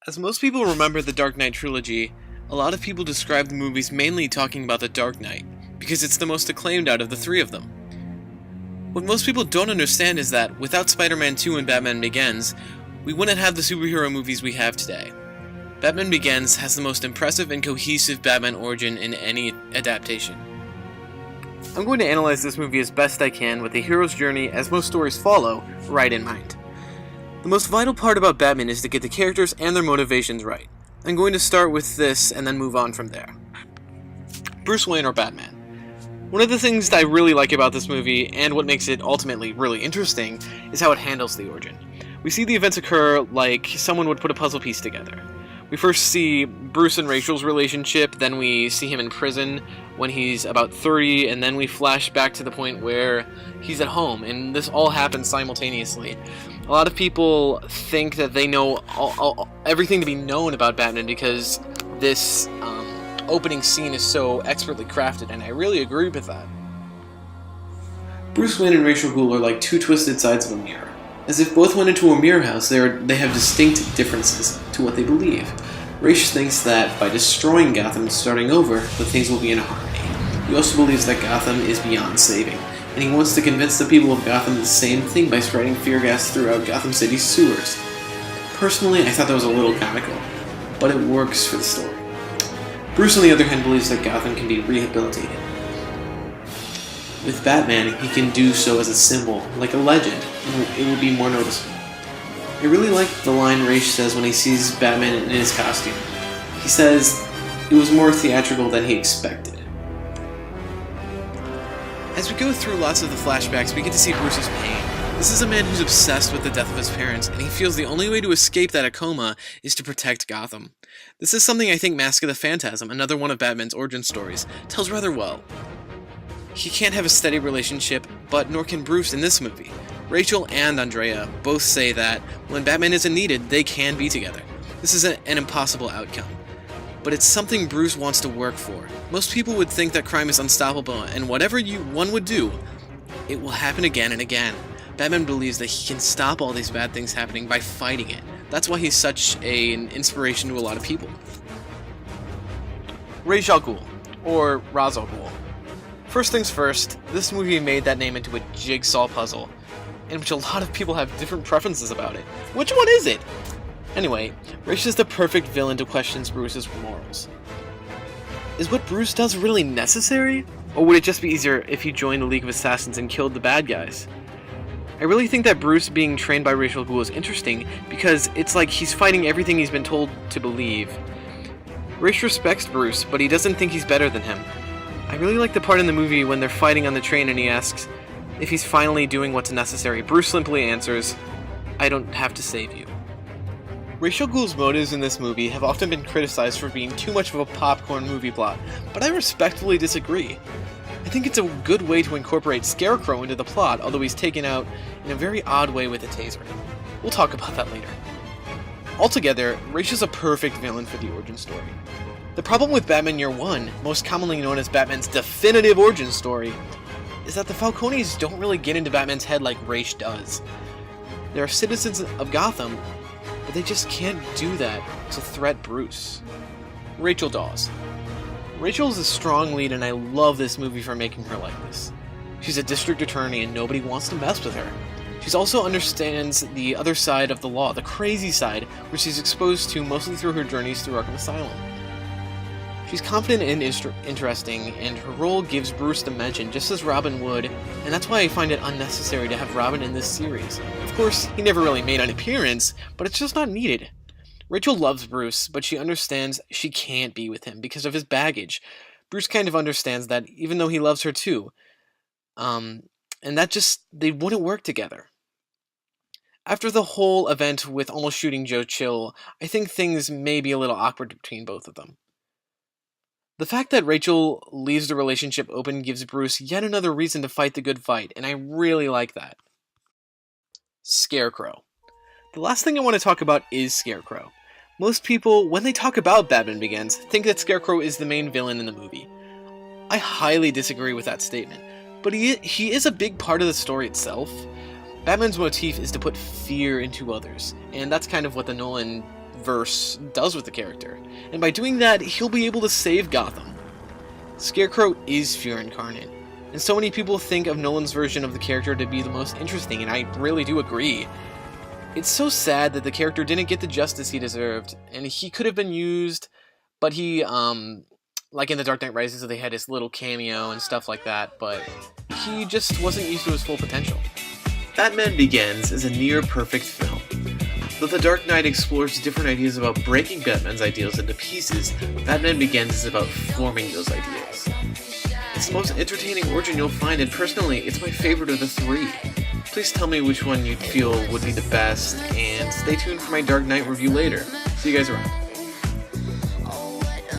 As most people remember the Dark Knight trilogy, a lot of people describe the movies mainly talking about the Dark Knight, because it's the most acclaimed out of the three of them. What most people don't understand is that, without Spider-Man 2 and Batman Begins, we wouldn't have the superhero movies we have today. Batman Begins has the most impressive and cohesive Batman origin in any adaptation. I'm going to analyze this movie as best I can with the hero's journey, as most stories follow, right in mind. The most vital part about Batman is to get the characters and their motivations right. I'm going to start with this and then move on from there. Bruce Wayne or Batman. One of the things that I really like about this movie, and what makes it ultimately really interesting, is how it handles the origin. We see the events occur like someone would put a puzzle piece together. We first see Bruce and Rachel's relationship, then we see him in prison when he's about 30, and then we flash back to the point where he's at home, and this all happens simultaneously. A lot of people think that they know everything to be known about Batman because this opening scene is so expertly crafted, and I really agree with that. Bruce Wayne and Rachel Gould are like two twisted sides of a mirror. As if both went into a mirror house, they have distinct differences to what they believe. Ra's thinks that by destroying Gotham and starting over, that things will be in harmony. He also believes that Gotham is beyond saving, and he wants to convince the people of Gotham the same thing by spreading fear gas throughout Gotham City's sewers. Personally, I thought that was a little comical, but it works for the story. Bruce, on the other hand, believes that Gotham can be rehabilitated. With Batman, he can do so as a symbol, like a legend, and it will be more noticeable. I really like the line Ra's says when he sees Batman in his costume. He says it was more theatrical than he expected. As we go through lots of the flashbacks, we get to see Bruce's pain. This is a man who's obsessed with the death of his parents, and he feels the only way to escape that coma is to protect Gotham. This is something I think Mask of the Phantasm, another one of Batman's origin stories, tells rather well. He can't have a steady relationship, but nor can Bruce in this movie. Rachel and Andrea both say that when Batman isn't needed, they can be together. This is an impossible outcome, but it's something Bruce wants to work for. Most people would think that crime is unstoppable, and whatever one would do, it will happen again and again. Batman believes that he can stop all these bad things happening by fighting it. That's why he's such an inspiration to a lot of people. Ra's al Ghul, or Ra's al Ghul. First things first, this movie made that name into a jigsaw puzzle, in which a lot of people have different preferences about it. Which one is it? Anyway, Ra's is the perfect villain to question Bruce's morals. Is what Bruce does really necessary? Or would it just be easier if he joined the League of Assassins and killed the bad guys? I really think that Bruce being trained by Ra's al Ghul is interesting because it's like he's fighting everything he's been told to believe. Ra's respects Bruce, but he doesn't think he's better than him. I really like the part in the movie when they're fighting on the train and he asks if he's finally doing what's necessary. Bruce simply answers, "I don't have to save you." Ra's al Ghul's motives in this movie have often been criticized for being too much of a popcorn movie plot, but I respectfully disagree. I think it's a good way to incorporate Scarecrow into the plot, although he's taken out in a very odd way with a taser. We'll talk about that later. Altogether, Ra's is a perfect villain for the origin story. The problem with Batman Year One, most commonly known as Batman's definitive origin story, is that the Falcones don't really get into Batman's head like Ra's does. They are citizens of Gotham, but they just can't do that to threat Bruce. Rachel Dawes. Rachel is a strong lead, and I love this movie for making her like this. She's a district attorney and nobody wants to mess with her. She also understands the other side of the law, the crazy side, which she's exposed to mostly through her journeys through Arkham Asylum. She's confident and interesting, and her role gives Bruce dimension, just as Robin would, and that's why I find it unnecessary to have Robin in this series. Of course, he never really made an appearance, but it's just not needed. Rachel loves Bruce, but she understands she can't be with him because of his baggage. Bruce kind of understands that, even though he loves her too. And that just, they wouldn't work together. After the whole event with almost shooting Joe Chill, I think things may be a little awkward between both of them. The fact that Rachel leaves the relationship open gives Bruce yet another reason to fight the good fight, and I really like that. Scarecrow. The last thing I want to talk about is Scarecrow. Most people, when they talk about Batman Begins, think that Scarecrow is the main villain in the movie. I highly disagree with that statement, but he is a big part of the story itself. Batman's motif is to put fear into others, and that's kind of what the Nolan verse does with the character, and by doing that, he'll be able to save Gotham. Scarecrow is Fear Incarnate, and so many people think of Nolan's version of the character to be the most interesting, and I really do agree. It's so sad that the character didn't get the justice he deserved, and he could have been used, but he, like in The Dark Knight Rises, they had his little cameo and stuff like that, but he just wasn't used to his full potential. Batman Begins is a near-perfect film. Though The Dark Knight explores different ideas about breaking Batman's ideals into pieces, Batman Begins is about forming those ideals. It's the most entertaining origin you'll find, and personally, it's my favorite of the three. Please tell me which one you feel would be the best, and stay tuned for my Dark Knight review later. See you guys around.